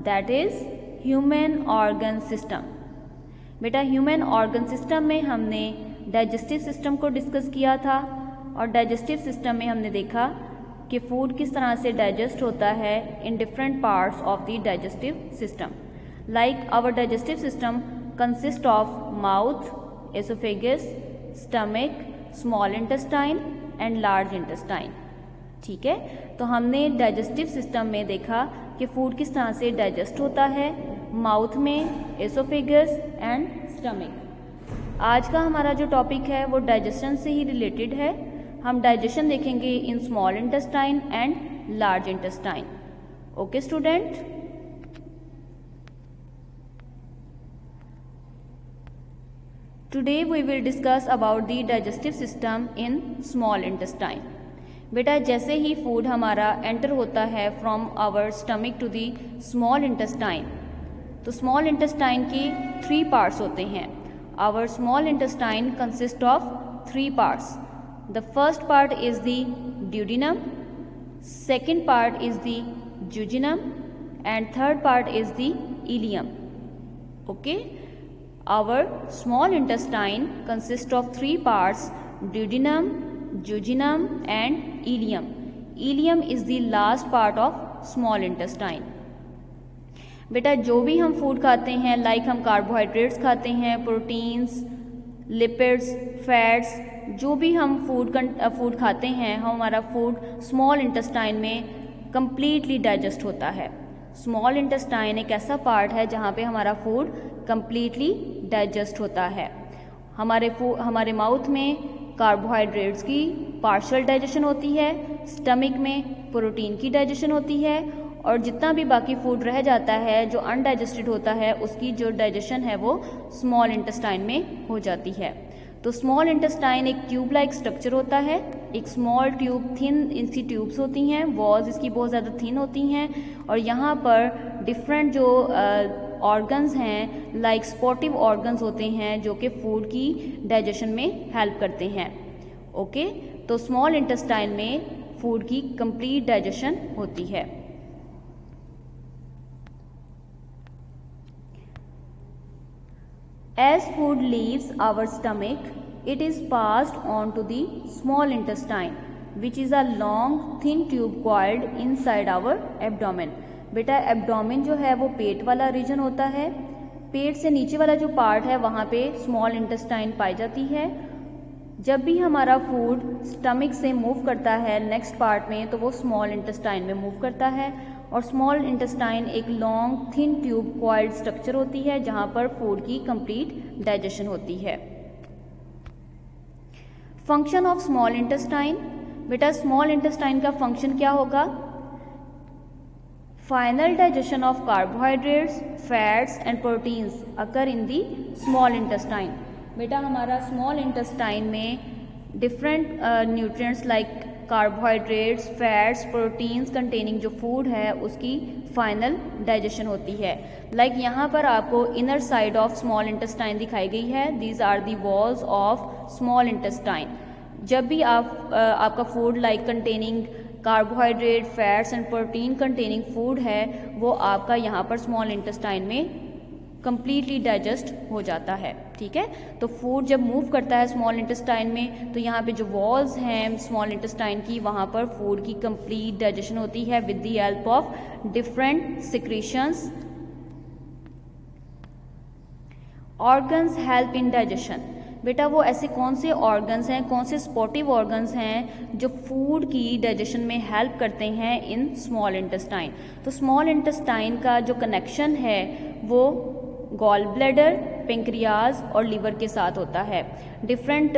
That is human organ system. बेटा human organ system में हमने डाइजेस्टिव सिस्टम को डिस्कस किया था और डाइजेस्टिव सिस्टम में हमने देखा कि फूड किस तरह से डाइजेस्ट होता है in different parts of the digestive system. Like our digestive system consist of mouth, oesophagus, stomach, small intestine and large intestine. ठीक है, तो हमने डाइजेस्टिव सिस्टम में देखा कि फूड किस तरह से डाइजेस्ट होता है, माउथ में, एसोफेगस एंड स्टमक। आज का हमारा जो टॉपिक है वो डाइजेशन से ही रिलेटेड है। हम डाइजेशन देखेंगे in small intestine and large intestine. Okay student, today we will discuss about the digestive system in small intestine. बेटा जैसे ही फूड हमारा एंटर होता है from our stomach to the small intestine, तो स्मॉल इंटेस्टाइन के 3 parts होते हैं। Our small intestine consist of 3 parts. The first part is the duodenum, second part is the jejunum and third part is the ilium. Okay, our small intestine consists of 3 parts: duodenum, jejunum and ileum. Ileum is the last part of small intestine. बेटा जो भी हम food खाते हैं, like हम carbohydrates खाते हैं, proteins, lipids, fats, जो भी हम फूड खाते हैं, हमारा फूड स्मॉल इंटेस्टाइन में कंप्लीटली डाइजेस्ट होता है। स्मॉल इंटेस्टाइन एक ऐसा पार्ट है जहाँ पे हमारा फूड कंप्लीटली डाइजेस्ट होता है। हमारे माउथ में कार्बोहाइड्रेट्स की पार्शियल डाइजेशन होती है, स्टमक में प्रोटीन की डाइजेशन होती है और जितना भी बाकी फूड रह जाता है जो अनडाइजेस्टेड होता है उसकी जो डाइजेशन है वो स्मॉल इंटेस्टाइन में हो जाती है। तो स्मॉल इंटेस्टाइन एक ट्यूब लाइक स्ट्रक्चर होता है, एक स्मॉल ट्यूब, थिन इसकी ट्यूब्स होती हैं, वॉल्स इसकी बहुत ज़्यादा थिन होती हैं और यहाँ पर डिफरेंट जो ऑर्गन्स हैं लाइक स्पोर्टिव ऑर्गन्स होते हैं जो कि फूड की डाइजेशन में हेल्प करते हैं। ओके, तो स्मॉल इंटेस्टाइन में फूड की कंप्लीट डाइजेशन होती है। As food leaves our stomach, it is passed on to the small intestine, which is a long, thin tube coiled inside our abdomen. बेटा abdomen जो है वो पेट वाला रीजन होता है। पेट से नीचे वाला जो पार्ट है वहाँ पे स्मॉल इंटेस्टाइन पाई जाती है। जब भी हमारा फूड स्टमक से मूव करता है नेक्स्ट पार्ट में, तो वो स्मॉल इंटेस्टाइन में मूव करता है और स्मॉल इंटेस्टाइन एक long thin tube coiled structure होती है जहाँ पर फूड की कंप्लीट डाइजेशन होती है। फंक्शन ऑफ स्मॉल इंटेस्टाइन, बेटा स्मॉल इंटेस्टाइन का फंक्शन क्या होगा? Final digestion of carbohydrates, fats and proteins occur in the small intestine. बेटा हमारा स्मॉल इंटेस्टाइन में different nutrients like carbohydrates, fats, proteins containing जो फूड है उसकी फाइनल डाइजेशन होती है। लाइक यहाँ पर आपको inner side of small intestine दिखाई गई है। These are the walls of small intestine. जब भी आपका food like containing carbohydrate, fats and protein containing food है वो आपका यहाँ पर स्मॉल इंटेस्टाइन में कंप्लीटली डाइजेस्ट हो जाता है। ठीक है, तो फूड जब मूव करता है स्मॉल इंटेस्टाइन में तो यहाँ पे जो वॉल्स हैं स्मॉल इंटेस्टाइन की वहाँ पर फूड की कंप्लीट डाइजेशन होती है with the help of different secretions. Organs help in digestion, बेटा वो ऐसे कौन से ऑर्गन्स हैं, कौन से स्पोर्टिव ऑर्गन्स हैं जो फूड की डाइजेशन में हेल्प करते हैं इन स्मॉल इंटेस्टाइन? तो स्मॉल इंटेस्टाइन का जो कनेक्शन है वो गॉल ब्लैडर, पेंक्रियाज और लीवर के साथ होता है। डिफरेंट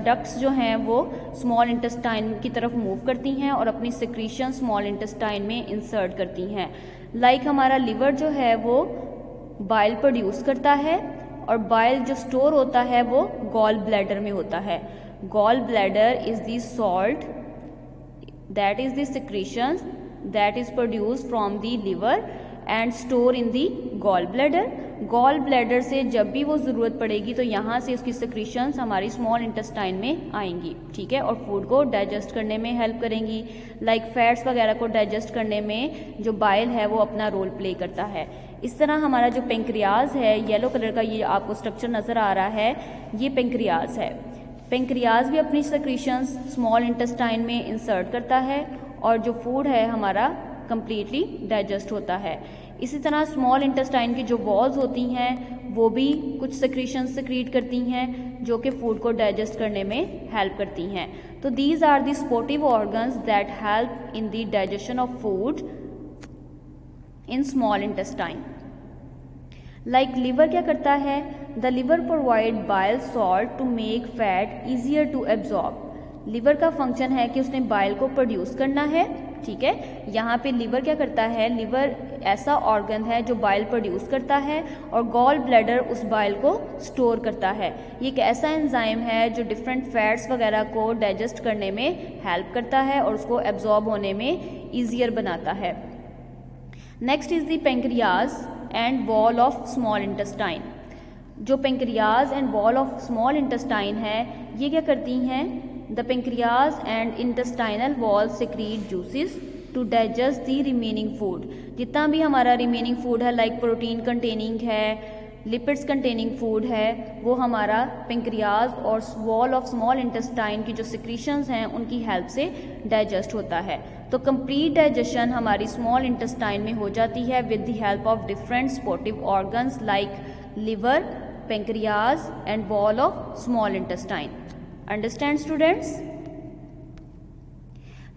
डक्ट्स जो हैं वो स्मॉल इंटेस्टाइन की तरफ मूव करती हैं और अपनी सिक्रीशन स्मॉल इंटेस्टाइन में इंसर्ट करती हैं। लाइक हमारा लीवर जो है वो बाइल प्रोड्यूस करता है और बाइल जो स्टोर होता है वो गॉल ब्लैडर में होता है। Gall bladder is the salt that is the secretion that is produced from the liver and store in the gall bladder. Gall bladder से जब भी वो ज़रूरत पड़ेगी तो यहाँ से उसकी सिक्रीशंस हमारी स्मॉल इंटेस्टाइन में आएंगी, ठीक है, और फूड को डाइजेस्ट करने में हेल्प करेंगी। लाइक फैट्स वगैरह को डाइजेस्ट करने में जो बाइल है वो अपना रोल प्ले करता है। इस तरह हमारा जो पेंक्रियाज है, येलो कलर का ये आपको स्ट्रक्चर नज़र आ रहा है, ये पेंक्रियाज है। पेंक्रियाज भी अपनी सिक्रीशंस स्मॉल इंटेस्टाइन में इंसर्ट करता है और जो फूड है हमारा कंप्लीटली डाइजेस्ट होता है। इसी तरह स्मॉल इंटेस्टाइन की जो वॉल्स होती हैं वो भी कुछ सिक्रीशंस सिक्रीट करती हैं जो कि फूड को डाइजेस्ट करने में हेल्प करती हैं। तो these are the supportive organs that help in the digestion of food in small intestine. Like liver क्या करता है? The liver provide bile salt to make fat easier to absorb. Liver का function है कि उसने बाइल को produce करना है, ठीक है। यहाँ पे लिवर क्या करता है? लिवर ऐसा ऑर्गन है जो बाइल प्रोड्यूस करता है और गॉल ब्लैडर उस बाइल को स्टोर करता है। ये एक ऐसा एंजाइम है जो डिफरेंट फैट्स वगैरह को डाइजेस्ट करने में हेल्प करता है और उसको एब्जॉर्ब होने में ईजियर बनाता है। Next is the pancreas and wall of small intestine. जो pancreas and wall of small intestine है ये क्या करती हैं? The pancreas and intestinal wall secrete juices to digest the remaining food. जितना भी हमारा रिमेनिंग फूड है, लाइक प्रोटीन कंटेनिंग है, लिपिड्स कंटेनिंग फूड है, वो हमारा पेंक्रियाज और वॉल ऑफ स्मॉल इंटेस्टाइन की जो सिक्रीशंस हैं उनकी हेल्प से डाइजेस्ट होता है। तो कंप्लीट डाइजेशन हमारी स्मॉल इंटेस्टाइन में हो जाती है with the help of different supportive organs like liver, pancreas and wall of small intestine. Understand students?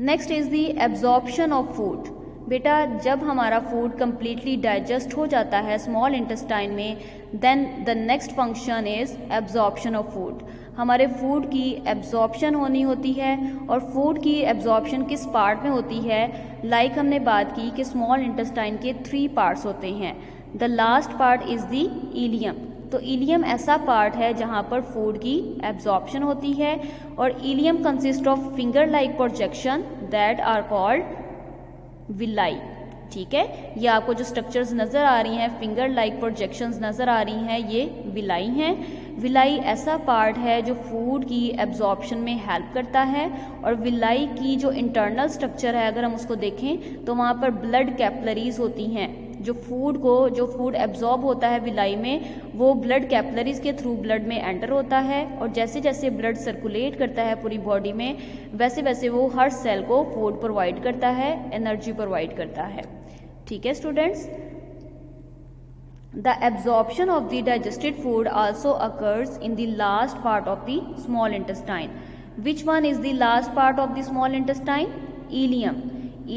Next is the absorption of food. बेटा जब हमारा फूड completely digest हो जाता है स्मॉल इंटेस्टाइन में, then the next function is absorption of food. हमारे food की absorption होनी होती है और फूड की एब्जॉर्प्शन किस पार्ट में होती है? लाइक हमने बात की कि स्मॉल इंटेस्टाइन के 3 पार्ट्स होते हैं। The last part is the ileum. तो इलियम ऐसा पार्ट है जहाँ पर फूड की एब्जॉर्प्शन होती है और ileum consist of finger like projection that are called villi, ठीक है। ये आपको जो स्ट्रक्चर्स नज़र आ रही हैं, फिंगर लाइक प्रोजेक्शंस नज़र आ रही हैं, ये विलाई हैं। विलाई ऐसा पार्ट है जो फूड की एब्जॉर्प्शन में हेल्प करता है और विलाई की जो इंटरनल स्ट्रक्चर है अगर हम उसको देखें तो वहाँ पर ब्लड कैपिलरीज होती हैं। जो फूड एब्जॉर्ब होता है विलाई में वो ब्लड कैपिलरीज के थ्रू ब्लड में एंटर होता है और जैसे जैसे ब्लड सर्कुलेट करता है पूरी बॉडी में वैसे वैसे वो हर सेल को फूड प्रोवाइड करता है, एनर्जी प्रोवाइड करता है, ठीक है students. The absorption of the digested food also occurs in the last part of the small intestine. Which one is the last part of the small intestine? Ileum.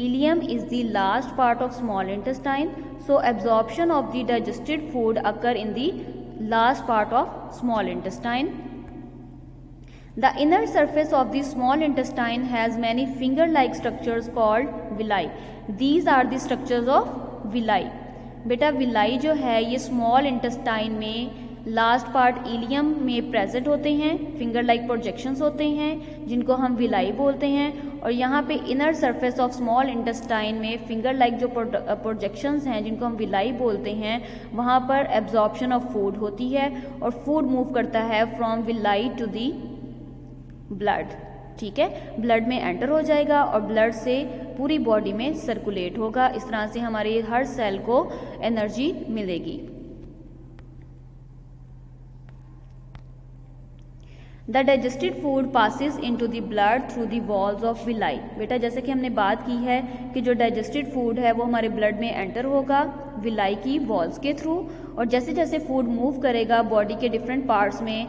Ileum is the last part of small intestine. So absorption of the digested food occur in the last part of small intestine. The inner surface of the small intestine has many finger-like structures called villi. These are the structures of villi. बेटा villi जो है ये small intestine में last part ilium में present होते हैं, finger like projections होते हैं जिनको हम विलाई बोलते हैं और यहाँ पे inner surface of small intestine में फिंगर लाइक जो प्रोजेक्शंस हैं जिनको हम विलाई बोलते हैं वहाँ पर एब्जॉर्प्शन ऑफ फूड होती है और फूड मूव करता है from villi to the blood, ठीक है। ब्लड में एंटर हो जाएगा और ब्लड से पूरी बॉडी में सर्कुलेट होगा। इस तरह से हमारे हर सेल को एनर्जी मिलेगी। The digested food passes into the blood through the walls of villi. बेटा जैसे कि हमने बात की है कि जो डाइजेस्टेड फूड है वो हमारे ब्लड में एंटर होगा विलाई की वॉल्स के थ्रू और जैसे जैसे फूड मूव करेगा बॉडी के डिफरेंट पार्ट्स में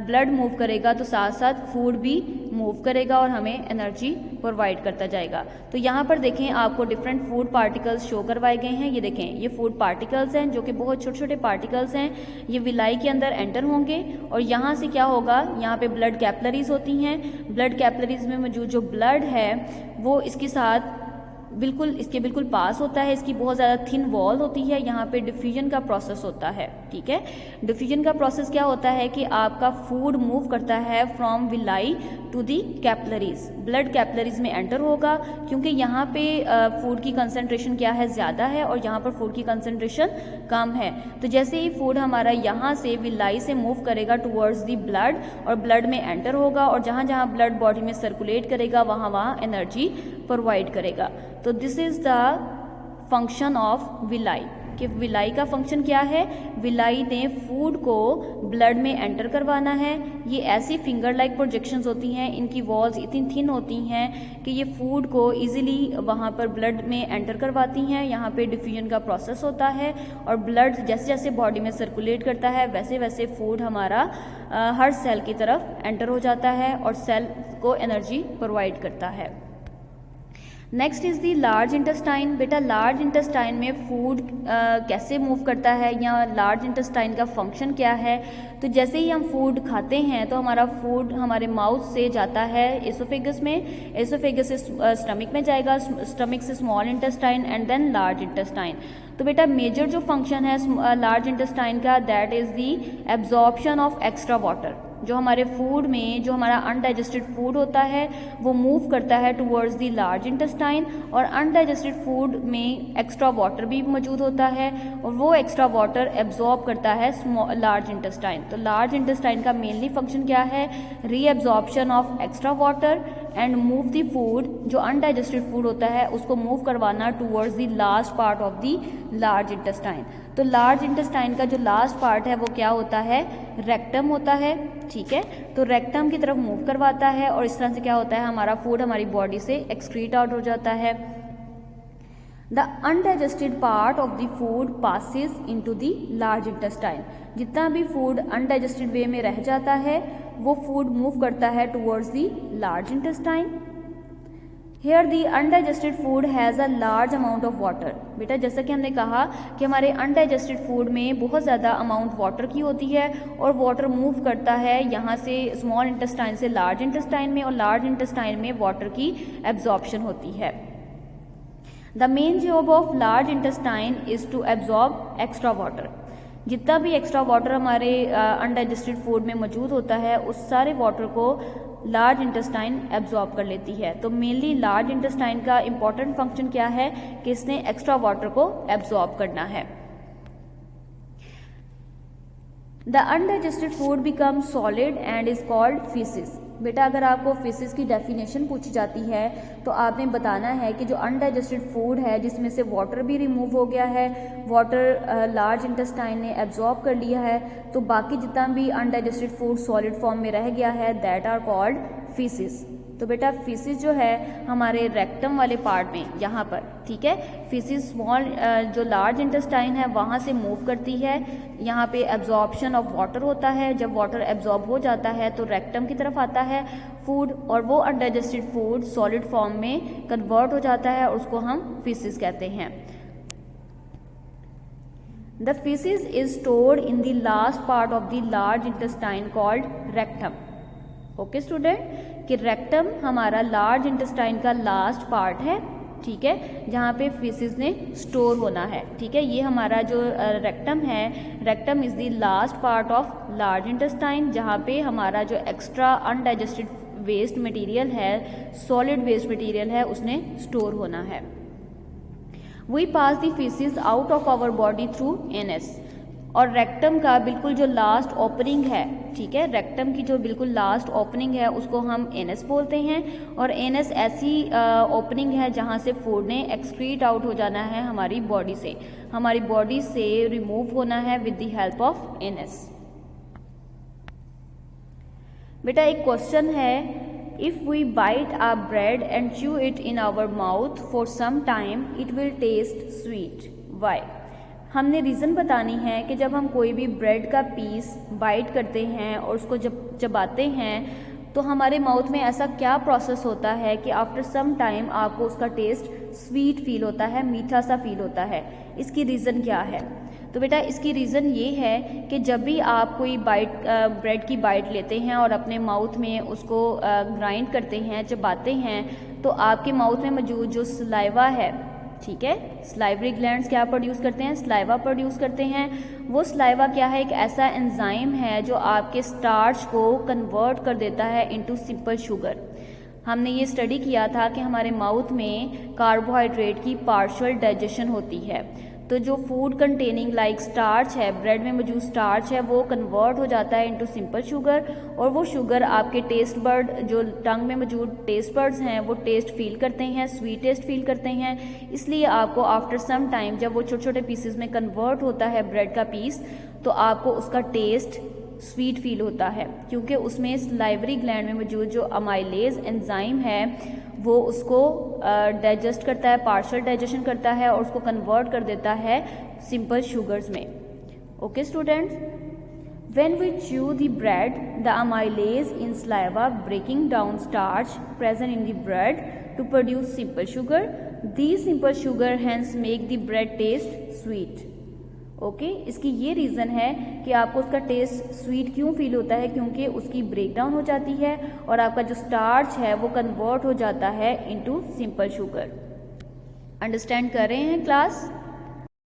ब्लड मूव करेगा तो साथ साथ फूड भी मूव करेगा और हमें एनर्जी प्रोवाइड करता जाएगा। तो यहाँ पर देखें आपको डिफरेंट फूड पार्टिकल्स शो करवाए गए हैं। ये देखें ये फूड पार्टिकल्स हैं जो कि बहुत छोटे छोटे पार्टिकल्स हैं। ये विलाई के अंदर एंटर होंगे और यहाँ से क्या होगा, यहाँ पे ब्लड कैपिलरीज होती हैं। ब्लड कैपिलरीज में मौजूद जो ब्लड है वो इसके साथ बिल्कुल इसके बिल्कुल पास होता है, इसकी बहुत ज़्यादा थिन वॉल होती है, यहाँ पे डिफ्यूजन का प्रोसेस होता है। ठीक है, डिफ्यूजन का प्रोसेस क्या होता है कि आपका फूड मूव करता है from villi to the capillaries, blood capillaries में एंटर होगा, क्योंकि यहाँ पे फूड की कंसंट्रेशन क्या है, ज़्यादा है, और यहाँ पर फूड की कंसंट्रेशन कम है। तो जैसे ही फूड हमारा यहाँ से विलाई से मूव करेगा टुवर्ड्स दी ब्लड, और ब्लड में एंटर होगा, और जहाँ जहाँ ब्लड बॉडी में सर्कुलेट करेगा वहाँ वहाँ एनर्जी प्रोवाइड करेगा। तो this is the function of villi, कि विलाई का फंक्शन क्या है, विलाई ने फूड को ब्लड में एंटर करवाना है। ये ऐसी फिंगर लाइक प्रोजेक्शंस होती हैं, इनकी वॉल्स इतनी थिन होती हैं कि ये फूड को इजीली वहाँ पर ब्लड में एंटर करवाती हैं। यहाँ पे डिफ्यूजन का प्रोसेस होता है, और ब्लड जैसे जैसे बॉडी में सर्कुलेट करता है वैसे वैसे फूड हमारा हर सेल की तरफ एंटर हो जाता है और सेल को एनर्जी प्रोवाइड करता है। Next is the large intestine. बेटा लार्ज इंटेस्टाइन में फूड कैसे मूव करता है, या लार्ज इंटेस्टाइन का फंक्शन क्या है। तो जैसे ही हम फूड खाते हैं तो हमारा फूड हमारे माउथ से जाता है एसोफेगस में, एसोफेगस से स्टमक में जाएगा, स्टमक से small intestine and then large intestine. तो बेटा मेजर जो फंक्शन है लार्ज इंटेस्टाइन का, that is the absorption of extra water. जो हमारे फूड में, जो हमारा अनडाइजेस्टेड फूड होता है वो मूव करता है टुवर्ड्स दी लार्ज इंटेस्टाइन, और अनडाइजेस्टेड फूड में एक्स्ट्रा वाटर भी मौजूद होता है, और वो एक्स्ट्रा वाटर एब्जॉर्ब करता है लार्ज इंटेस्टाइन। तो लार्ज इंटेस्टाइन का मेनली फंक्शन क्या है, reabsorption of extra water and move the food, जो अनडाइजेस्टेड फूड होता है उसको मूव करवाना towards the last part of the large intestine. तो लार्ज इंटेस्टाइन का जो लास्ट पार्ट है वो क्या होता है, रेक्टम होता है। ठीक है, तो रेक्टम की तरफ मूव करवाता है, और इस तरह से क्या होता है, हमारा फूड हमारी बॉडी से एक्सक्रीट आउट हो जाता है। The undigested part of the food passes into the large intestine. जितना भी फूड अनडाइजेस्टेड वे में रह जाता है वो फूड मूव करता है towards the large intestine. Here the undigested food has a large amount of water. बेटा जैसा कि हमने कहा कि हमारे अनडाइजेस्टेड फूड में बहुत ज़्यादा अमाउंट वाटर की होती है, और वाटर मूव करता है यहाँ से स्मॉल इंटेस्टाइन से लार्ज इंटेस्टाइन में, और लार्ज इंटेस्टाइन में वाटर की एब्जॉर्प्शन होती है। The main job of large intestine is to absorb extra water. जितना भी एक्स्ट्रा वाटर हमारे अनडाइजेस्टेड फूड में मौजूद होता है उस सारे वाटर को लार्ज इंटेस्टाइन एब्जॉर्ब कर लेती है। तो मेनली लार्ज इंटेस्टाइन का इंपॉर्टेंट फंक्शन क्या है कि इसने एक्स्ट्रा वाटर को एब्जॉर्ब करना है। The undigested food become solid and is called faeces. बेटा अगर आपको फीसिस की डेफिनेशन पूछी जाती है तो आपने बताना है कि जो अनडाइजेस्टेड फूड है जिसमें से वाटर भी रिमूव हो गया है, वाटर लार्ज इंटेस्टाइन ने एब्जॉर्ब कर लिया है, तो बाकी जितना भी अनडाइजेस्टेड फूड सॉलिड फॉर्म में रह गया है दैट आर कॉल्ड फीसिस। तो बेटा फीसिस जो है हमारे रेक्टम वाले पार्ट में यहाँ पर, ठीक है, फीसिस स्मॉल जो लार्ज इंटेस्टाइन है वहाँ से मूव करती है। यहाँ पे एब्जॉर्प्शन ऑफ वाटर होता है, जब वाटर एब्जॉर्ब हो जाता है तो रेक्टम की तरफ आता है फूड, और वो अनडाइजेस्टेड फूड सॉलिड फॉर्म में कन्वर्ट हो जाता है और उसको हम फीसिस कहते हैं। The faeces is stored in the last part of the large intestine called rectum. Okay student, कि रेक्टम हमारा लार्ज इंटेस्टाइन का लास्ट पार्ट है, ठीक है, जहाँ पे फीसिस ने स्टोर होना है। ठीक है, ये हमारा जो रेक्टम है, rectum is the last part of large intestine, जहाँ पे हमारा जो एक्स्ट्रा अनडाइजेस्टेड वेस्ट मटेरियल है, सॉलिड वेस्ट मटेरियल है, उसने स्टोर होना है। We pass the faeces out of our body through anus. और रेक्टम का बिल्कुल जो लास्ट ओपनिंग है, ठीक है, रेक्टम की जो बिल्कुल लास्ट ओपनिंग है उसको हम एनएस बोलते हैं, और एनएस ऐसी ओपनिंग है जहाँ से फूड ने एक्सक्रीट आउट हो जाना है हमारी बॉडी से रिमूव होना है with the help of anus. बेटा एक क्वेश्चन है, if we bite a bread and chew it in our mouth for some time it will taste sweet, why. हमने रीज़न बतानी है कि जब हम कोई भी ब्रेड का पीस बाइट करते हैं और उसको जब चबाते हैं तो हमारे माउथ में ऐसा क्या प्रोसेस होता है कि आफ्टर सम टाइम आपको उसका टेस्ट स्वीट फील होता है, मीठा सा फील होता है। इसकी रीज़न क्या है? तो बेटा इसकी रीज़न ये है कि जब भी आप कोई ब्रेड की बाइट लेते हैं और अपने माउथ में उसको ग्राइंड करते हैं, चबाते हैं, तो आपके माउथ में मौजूद जो सलाइवा है, ठीक है, सलाइवरी ग्लैंड्स क्या प्रोड्यूस करते हैं? सलाइवा प्रोड्यूस करते हैं। वो सलाइवा क्या है? एक ऐसा एंजाइम है जो आपके स्टार्च को कन्वर्ट कर देता है इनटू सिंपल शुगर। हमने ये स्टडी किया था कि हमारे माउथ में कार्बोहाइड्रेट की पार्शियल डाइजेशन होती है, तो जो फूड कंटेनिंग लाइक स्टार्च है, ब्रेड में मौजूद स्टार्च है, वो कन्वर्ट हो जाता है इनटू सिंपल शुगर, और वो शुगर आपके टेस्ट बर्ड, जो टंग में मौजूद टेस्ट बर्ड्स हैं, वो टेस्ट फील करते हैं, स्वीट टेस्ट फील करते हैं। इसलिए आपको आफ्टर सम टाइम जब वो छोटे छोटे पीसेस में कन्वर्ट होता है ब्रेड का पीस, तो आपको उसका टेस्ट स्वीट फील होता है, क्योंकि उसमें सलाइवरी ग्लैंड में मौजूद जो अमाइलेज एंजाइम है वो उसको डाइजेस्ट करता है, पार्शियल डाइजेशन करता है और उसको कन्वर्ट कर देता है सिंपल शुगर्स में। Okay students, when we chew the bread, the amylase in saliva breaking down starch present in the bread to produce simple sugar, these simple sugar hence make the bread taste sweet. Okay, इसकी ये reason है कि आपको उसका test sweet क्यों feel होता है, क्योंकि उसकी ब्रेकडाउन हो जाती है और आपका जो स्टार्च है वो कन्वर्ट हो जाता है इनटू सिंपल शुगर। अंडरस्टैंड कर रहे हैं क्लास?